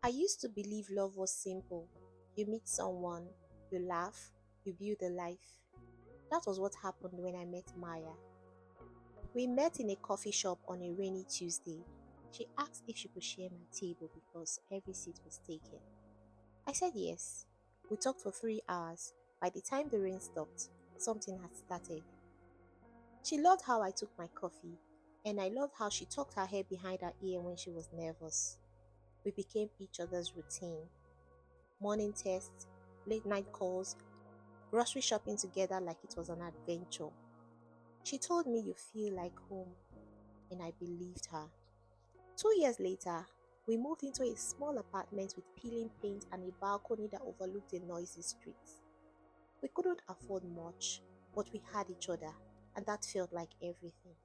I used to believe love was simple. You meet someone, you laugh, you build a life. That was what happened when I met Maya. We met in a coffee shop on a rainy Tuesday. She asked if she could share my table because every seat was taken. I said yes. We talked for 3 hours. By the time the rain stopped, something had started. She loved how I took my coffee, and I loved how she tucked her hair behind her ear when she was nervous. We became each other's routine. Morning tests, late night calls, grocery shopping together like it was an adventure. She told me you feel like home, and I believed her. 2 years later, we moved into a small apartment with peeling paint and a balcony that overlooked a noisy street. We couldn't afford much, but we had each other, and that felt like everything.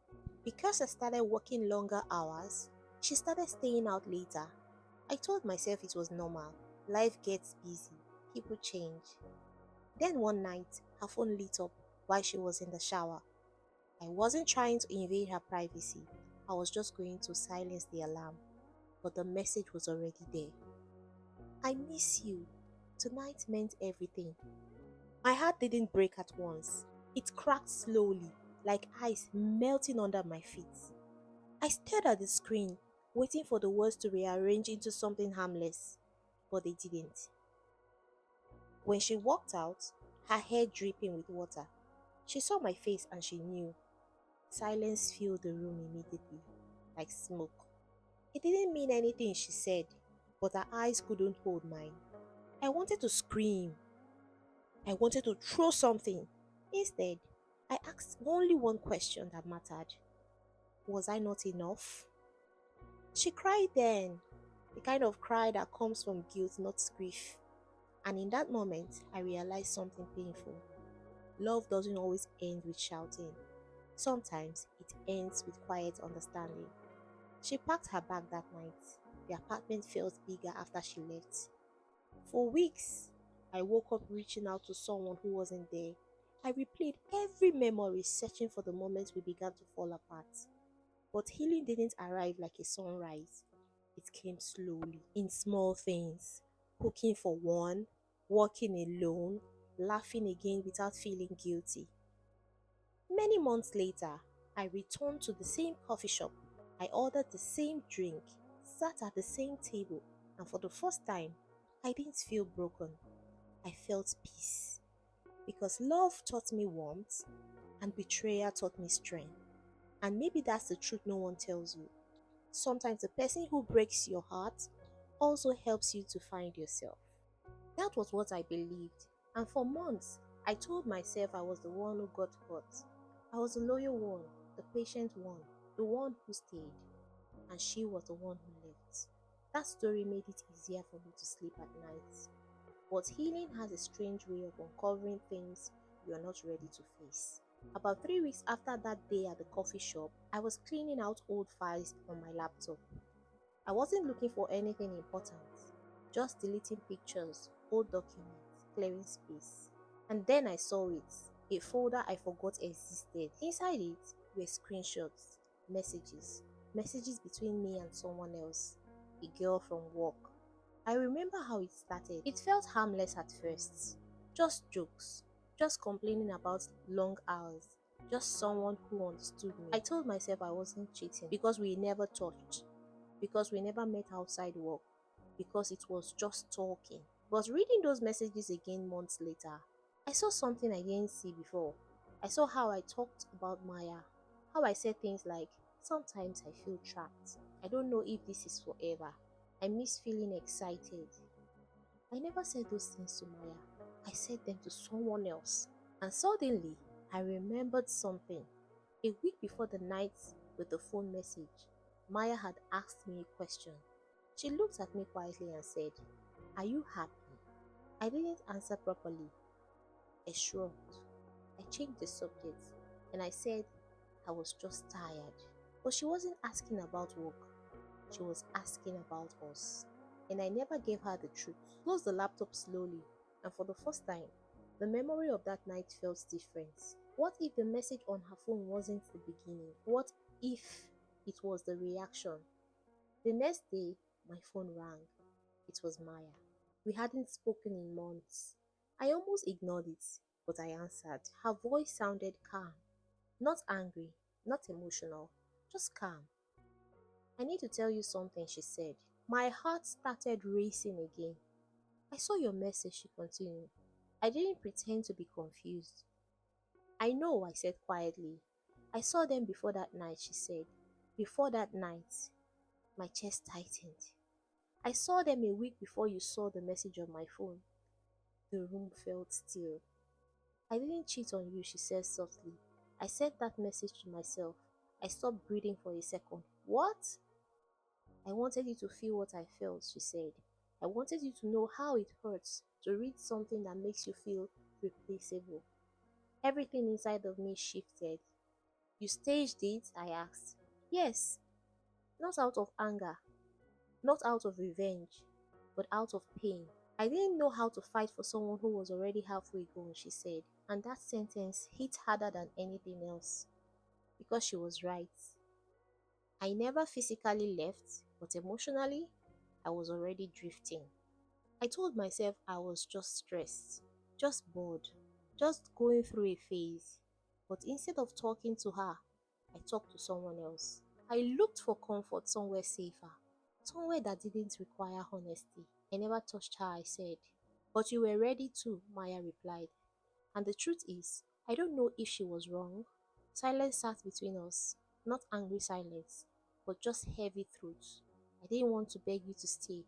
Because I started working longer hours, she started staying out later. I told myself it was normal. Life gets busy, people change. Then one night, her phone lit up while she was in the shower. I wasn't trying to invade her privacy. I was just going to silence the alarm, but the message was already there. I miss you. Tonight meant everything. My heart didn't break at once. It cracked slowly, like ice melting under my feet. I stared at the screen, waiting for the words to rearrange into something harmless, but they didn't. When she walked out, her hair dripping with water, she saw my face and she knew. Silence filled the room immediately, like smoke. It didn't mean anything she said, but her eyes couldn't hold mine. I wanted to scream. I wanted to throw something. Instead, I asked only one question that mattered. Was I not enough? She cried then, the kind of cry that comes from guilt, not grief. And in that moment, I realized something painful. Love doesn't always end with shouting. Sometimes it ends with quiet understanding. She packed her bag that night. The apartment felt bigger after she left. For weeks, I woke up reaching out to someone who wasn't there. I replayed every memory, searching for the moment we began to fall apart. But healing didn't arrive like a sunrise. It came slowly, in small things. Cooking for one, walking alone, laughing again without feeling guilty. Many months later, I returned to the same coffee shop. I ordered the same drink, sat at the same table, and for the first time, I didn't feel broken. I felt peace. Because love taught me warmth, and betrayal taught me strength. And maybe that's the truth no one tells you. Sometimes the person who breaks your heart also helps you to find yourself. That was what I believed. And for months, I told myself I was the one who got hurt. I was the loyal one, the patient one, the one who stayed. And she was the one who left. That story made it easier for me to sleep at night. But healing has a strange way of uncovering things you are not ready to face. About 3 weeks after that day at the coffee shop, I was cleaning out old files on my laptop. I wasn't looking for anything important, just deleting pictures, old documents, clearing space. And then I saw it, a folder I forgot existed. Inside it were screenshots, messages between me and someone else, a girl from work. I remember how it started. It felt harmless at first, just jokes, just complaining about long hours, just someone who understood me. I told myself I wasn't cheating because we never touched, because we never met outside work, because it was just talking. But reading those messages again months later, I saw something I didn't see before. I saw how I talked about Maya, how I said things like, sometimes I feel trapped. I don't know if this is forever. I miss feeling excited. I never said those things to Maya. I said them to someone else. And suddenly, I remembered something. A week before the night with the phone message, Maya had asked me a question. She looked at me quietly and said, "Are you happy?" I didn't answer properly. I shrugged. I changed the subject and I said I was just tired. But she wasn't asking about work. She was asking about us. And I never gave her the truth. Closed the laptop slowly, and for the first time, the memory of that night felt different. What if the message on her phone wasn't the beginning? What if it was the reaction? The next day, my phone rang. It was Maya. We hadn't spoken in months. I almost ignored it, but I answered. Her voice sounded calm, not angry, not emotional, just calm. I need to tell you something, she said. My heart started racing again. I saw your message, she continued. I didn't pretend to be confused. I know, I said quietly. I saw them before that night, she said. Before that night, my chest tightened. I saw them a week before you saw the message on my phone. The room felt still. I didn't cheat on you, she said softly. I sent that message to myself. I stopped breathing for a second. What? I wanted you to feel what I felt, she said. I wanted you to know how it hurts to read something that makes you feel replaceable. Everything inside of me shifted. You staged it? I asked. Yes, not out of anger, not out of revenge, but out of pain. I didn't know how to fight for someone who was already halfway gone, she said, and that sentence hit harder than anything else because she was right. I never physically left, but emotionally, I was already drifting. I told myself I was just stressed, just bored, just going through a phase. But instead of talking to her, I talked to someone else. I looked for comfort somewhere safer, somewhere that didn't require honesty. I never touched her, I said. But you were ready too, Maya replied. And the truth is, I don't know if she was wrong. Silence sat between us, not angry silence, but just heavy truth. I didn't want to beg you to stay,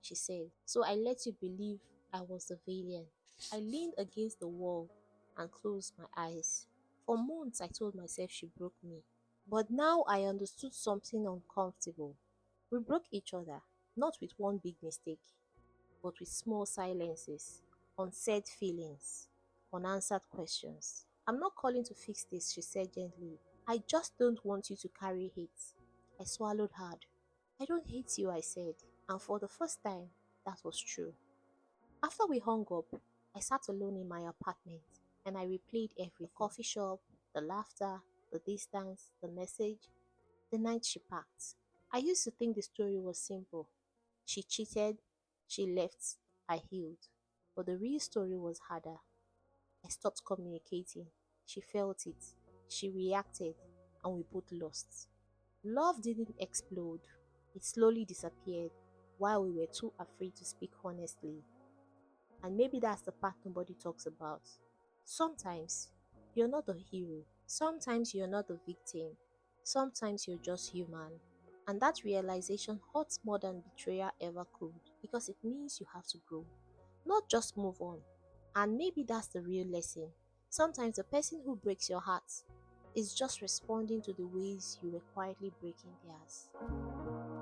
she said, so I let you believe I was the villain. I leaned against the wall and closed my eyes. For months, I told myself she broke me. But now I understood something uncomfortable. We broke each other, not with one big mistake, but with small silences, unsaid feelings, unanswered questions. I'm not calling to fix this, she said gently. I just don't want you to carry hate. I swallowed hard. I don't hate you, I said, and for the first time, that was true. After we hung up, I sat alone in my apartment and I replayed everything: the coffee shop, the laughter, the distance, the message, the night she packed. I used to think the story was simple. She cheated, she left, I healed. But the real story was harder. I stopped communicating. She felt it. She reacted, and we both lost. Love didn't explode, it slowly disappeared while we were too afraid to speak honestly. And maybe that's the part nobody talks about. Sometimes you're not the hero, sometimes you're not the victim, sometimes you're just human. And that realization hurts more than betrayal ever could because it means you have to grow, not just move on. And maybe that's the real lesson. Sometimes the person who breaks your heart is just responding to the ways you were quietly breaking theirs.